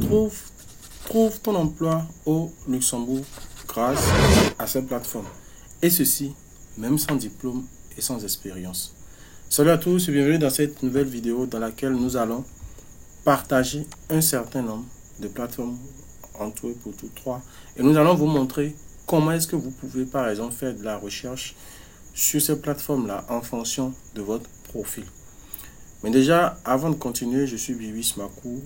trouve ton emploi au Luxembourg grâce à cette plateforme. Et ceci, même sans diplôme et sans expérience. Salut à tous et bienvenue dans cette nouvelle vidéo dans laquelle nous allons partager un certain nombre de plateformes entre eux pour tous trois. Et nous allons vous montrer comment est-ce que vous pouvez par exemple faire de la recherche sur ces plateformes-là en fonction de votre profil. Mais déjà, avant de continuer, je suis Bibi Smakou,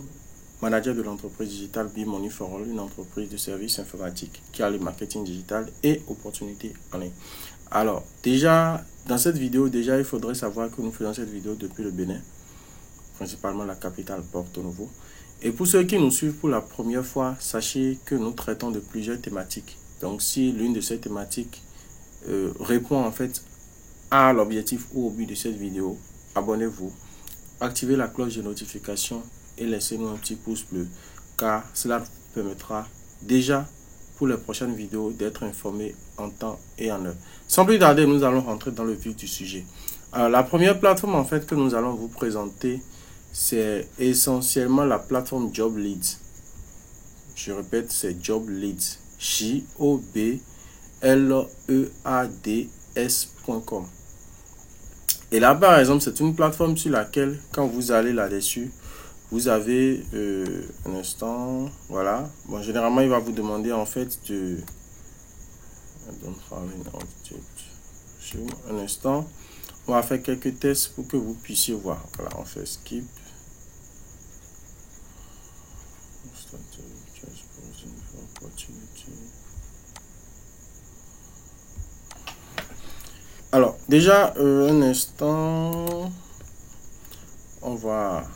manager de l'entreprise digitale Be-Money for All, une entreprise de services informatiques qui a le marketing digital et opportunités en ligne. Alors, déjà, dans cette vidéo, il faudrait savoir que nous faisons cette vidéo depuis le Bénin, principalement la capitale Porto Novo. Et pour ceux qui nous suivent pour la première fois, sachez que nous traitons de plusieurs thématiques. Donc, si l'une de ces thématiques répond en fait à l'objectif ou au but de cette vidéo, abonnez-vous, activez la cloche de notification et laissez-nous un petit pouce bleu, car cela vous permettra déjà pour les prochaines vidéos d'être informé en temps et en heure. Sans plus tarder, nous allons rentrer dans le vif du sujet. Alors, la première plateforme en fait que nous allons vous présenter, c'est essentiellement la plateforme Job Leads. Je répète, c'est Job Leads. JobLeads.com. Et là, par exemple, c'est une plateforme sur laquelle, quand vous allez là-dessus, vous avez un instant, voilà. Bon, généralement, il va vous demander en fait de... Un instant, on va faire quelques tests pour que vous puissiez voir. Voilà, on fait skip. Alors, déjà, un instant, on va...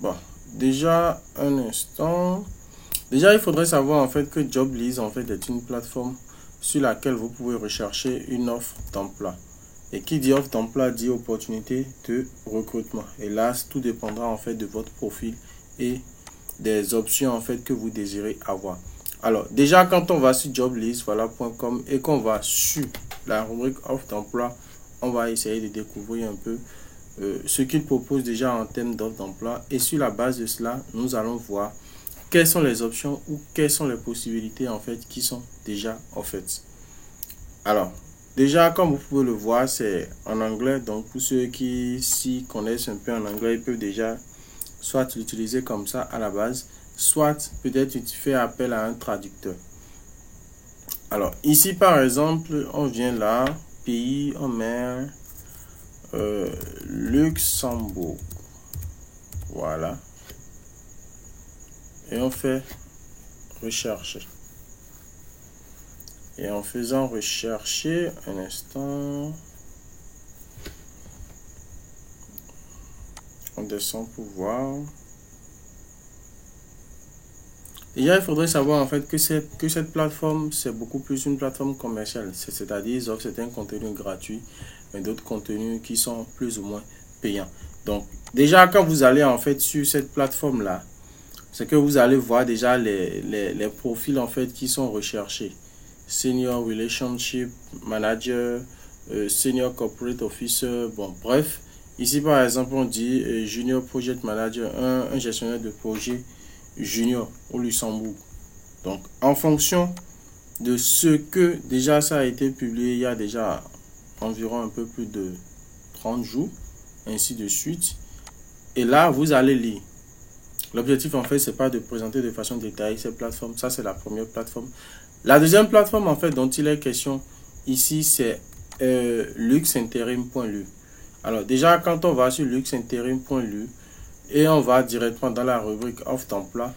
Bon, déjà, un instant. Déjà, il faudrait savoir en fait que Job Leads en fait est une plateforme sur laquelle vous pouvez rechercher une offre d'emploi. Et qui dit offre d'emploi dit opportunité de recrutement. Et là, tout dépendra en fait de votre profil et des options en fait que vous désirez avoir. Alors, déjà, quand on va sur jobleads.com et qu'on va sur la rubrique offre d'emploi, on va essayer de découvrir un peu ce qu'il propose déjà en termes d'offre d'emploi. Et sur la base de cela, nous allons voir quelles sont les options ou quelles sont les possibilités en fait qui sont déjà offertes. Alors, déjà, comme vous pouvez le voir, c'est en anglais. Donc, pour ceux qui s'y connaissent un peu en anglais, ils peuvent déjà soit l'utiliser comme ça à la base, soit peut-être tu fais appel à un traducteur. Alors, ici, par exemple, on vient là, pays, on met Luxembourg. Voilà. Et on fait rechercher. Et en faisant rechercher, un instant, on descend pour voir. Déjà, il faudrait savoir en fait que cette plateforme, c'est beaucoup plus une plateforme commerciale. C'est-à-dire, ils offrent certains contenus gratuits, mais d'autres contenus qui sont plus ou moins payants. Donc, déjà, quand vous allez en fait sur cette plateforme-là, c'est que vous allez voir déjà les profils en fait qui sont recherchés. Senior Relationship Manager, Senior Corporate Officer, bon, bref. Ici, par exemple, on dit Junior Project Manager, un gestionnaire de projet junior au Luxembourg. Donc, en fonction de ce que déjà ça a été publié il y a déjà environ un peu plus de 30 jours, ainsi de suite. Et là, vous allez lire. L'objectif, en fait, c'est pas de présenter de façon détaillée cette plateforme. Ça, c'est la première plateforme. La deuxième plateforme, en fait, dont il est question ici, c'est luxinterim.lu. Alors, déjà, quand on va sur luxinterim.lu, et on va directement dans la rubrique offre d'emploi.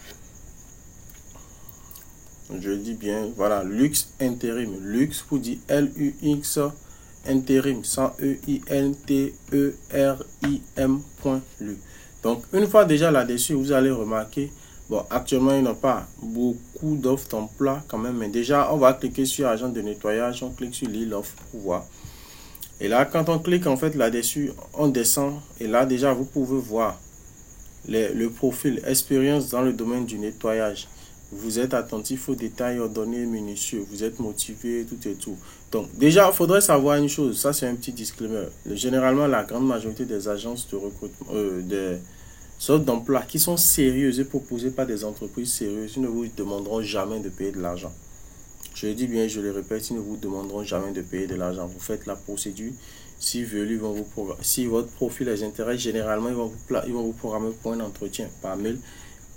Je dis bien, voilà, Lux Intérim. Lux pour dire L-U-X Intérim, sans E-I-N-T-E-R-I-M.lu. Donc, une fois déjà là-dessus, vous allez remarquer, bon, actuellement, il n'y a pas beaucoup d'offres d'emploi quand même, mais déjà, on va cliquer sur agent de nettoyage, on clique sur l'île offre pour voir. Et là, quand on clique en fait là-dessus, on descend, et là, déjà, vous pouvez voir le profil expérience dans le domaine du nettoyage. vous êtes attentif aux détails ordonnés, minutieux, vous êtes motivé, tout et tout. Donc, déjà, il faudrait savoir une chose, ça c'est un petit disclaimer. Généralement, la grande majorité des agences de recrutement, des sortes d'emplois qui sont sérieuses et proposées par des entreprises sérieuses, ils ne vous demanderont jamais de payer de l'argent. Je le dis bien, je le répète, ils ne vous demanderont jamais de payer de l'argent. Vous faites la procédure. Si votre profil les intéresse, généralement, ils vont vous programmer pour un entretien par mail.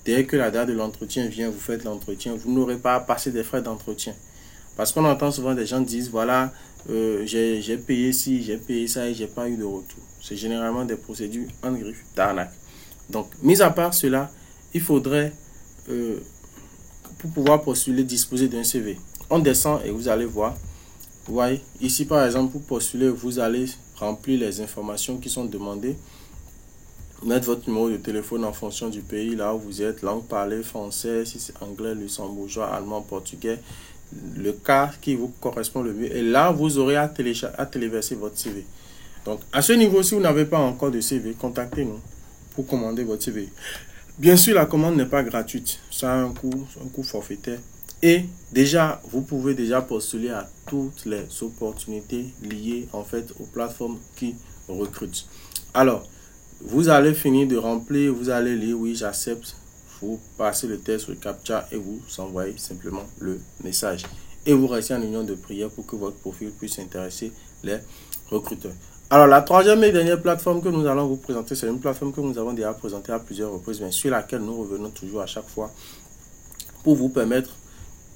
Dès que la date de l'entretien vient, vous faites l'entretien. Vous n'aurez pas à passer des frais d'entretien. Parce qu'on entend souvent des gens disent, voilà, j'ai payé ci, j'ai payé ça et j'ai pas eu de retour. C'est généralement des procédures en griffe d'arnaque. Donc, mis à part cela, il faudrait, pour pouvoir postuler, disposer d'un CV. On descend et vous allez voir. Vous voyez, ici par exemple, pour postuler, vous allez remplir les informations qui sont demandées. Mettre votre numéro de téléphone en fonction du pays, là où vous êtes, langue parlée, français, si c'est anglais, luxembourgeois, allemand, portugais, le cas qui vous correspond le mieux. Et là, vous aurez à téléverser votre CV. Donc, à ce niveau, si vous n'avez pas encore de CV, contactez-nous pour commander votre CV. Bien sûr, la commande n'est pas gratuite. Ça a un coût forfaitaire. Et déjà, vous pouvez déjà postuler à toutes les opportunités liées en fait aux plateformes qui recrutent. Alors, vous allez finir de remplir, vous allez lire oui, j'accepte. Vous passez le test, le CAPTCHA et vous envoyez simplement le message. Et vous restez en union de prière pour que votre profil puisse intéresser les recruteurs. Alors, la troisième et dernière plateforme que nous allons vous présenter, c'est une plateforme que nous avons déjà présentée à plusieurs reprises, mais sur laquelle nous revenons toujours à chaque fois pour vous permettre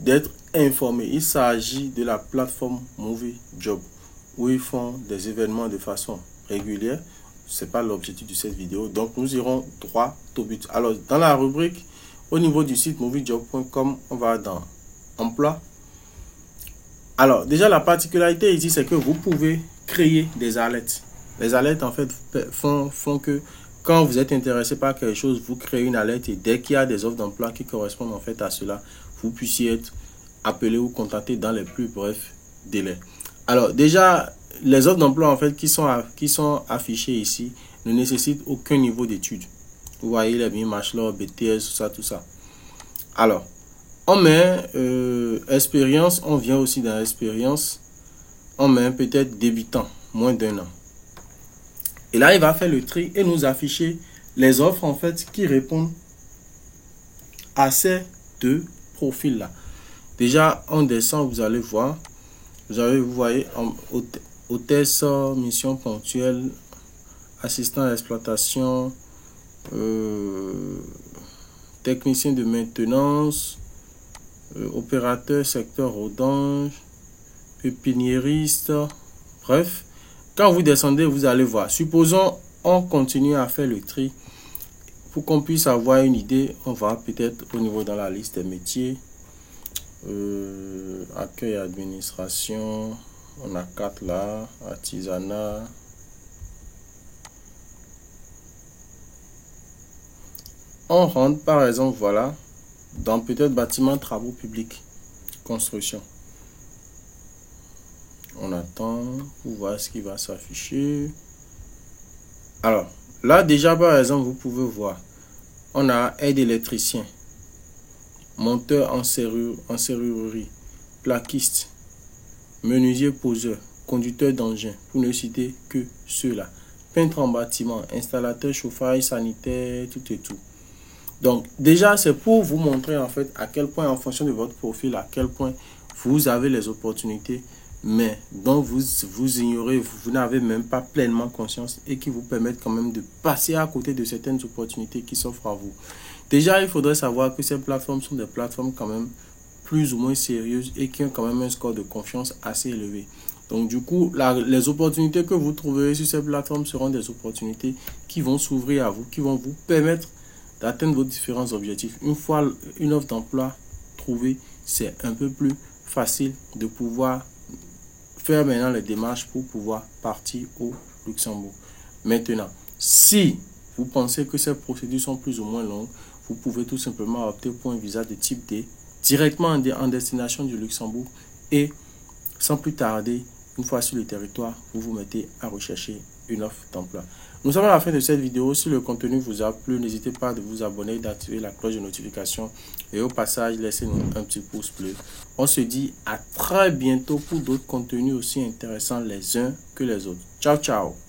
d'être informé. Il s'agit de la plateforme Movie Job, où ils font des événements de façon régulière. Ce n'est pas l'objectif de cette vidéo. Donc, nous irons droit au but. Alors, dans la rubrique, au niveau du site moviejob.com, on va dans Emploi. Alors, déjà, la particularité ici, c'est que vous pouvez créer des alertes. Les alertes, en fait, font que quand vous êtes intéressé par quelque chose, vous créez une alerte et dès qu'il y a des offres d'emploi qui correspondent en fait à cela, vous puissiez être appelé ou contacté dans les plus brefs délais. Alors, déjà, les offres d'emploi en fait qui sont affichées ici ne nécessitent aucun niveau d'études. Vous voyez les bachelor, BTS, tout ça. Alors, on met expérience, on vient aussi dans l'expérience, on met peut-être débutant, moins d'1 an. Et là, il va faire le tri et nous afficher les offres en fait qui répondent à ces deux profils-là. Déjà, on descend, vous allez voir. Vous voyez, hôtesse, mission ponctuelle, assistant à l'exploitation, technicien de maintenance, opérateur secteur Orange, pépiniériste, bref. Quand vous descendez, vous allez voir. Supposons, on continue à faire le tri. Pour qu'on puisse avoir une idée, on va peut-être au niveau dans la liste des métiers. Accueil, administration, on a 4 là, artisanat. On rentre par exemple, voilà, dans peut-être bâtiment, travaux publics, construction. On attend pour voir ce qui va s'afficher. Alors, là déjà par exemple, vous pouvez voir, on a aide électricien, monteur en serrurerie, plaquiste, menuisier poseur, conducteur d'engin, pour ne citer que ceux-là. Peintre en bâtiment, installateur chauffage sanitaire, tout et tout. Donc déjà c'est pour vous montrer en fait à quel point en fonction de votre profil, à quel point vous avez les opportunités, mais dont vous ignorez, vous n'avez même pas pleinement conscience et qui vous permettent quand même de passer à côté de certaines opportunités qui s'offrent à vous. Déjà, il faudrait savoir que ces plateformes sont des plateformes quand même plus ou moins sérieuses et qui ont quand même un score de confiance assez élevé. Donc du coup, les opportunités que vous trouverez sur ces plateformes seront des opportunités qui vont s'ouvrir à vous, qui vont vous permettre d'atteindre vos différents objectifs. Une fois une offre d'emploi trouvée, c'est un peu plus facile de pouvoir faire maintenant les démarches pour pouvoir partir au Luxembourg. Maintenant, si vous pensez que ces procédures sont plus ou moins longues, vous pouvez tout simplement opter pour un visa de type D directement en destination du Luxembourg et sans plus tarder, Une fois sur le territoire, vous vous mettez à rechercher une offre d'emploi. Nous sommes à la fin de cette vidéo. Si le contenu vous a plu, n'hésitez pas à vous abonner, d'activer la cloche de notification et au passage, laissez-nous un petit pouce bleu. On se dit à très bientôt pour d'autres contenus aussi intéressants les uns que les autres. Ciao, ciao!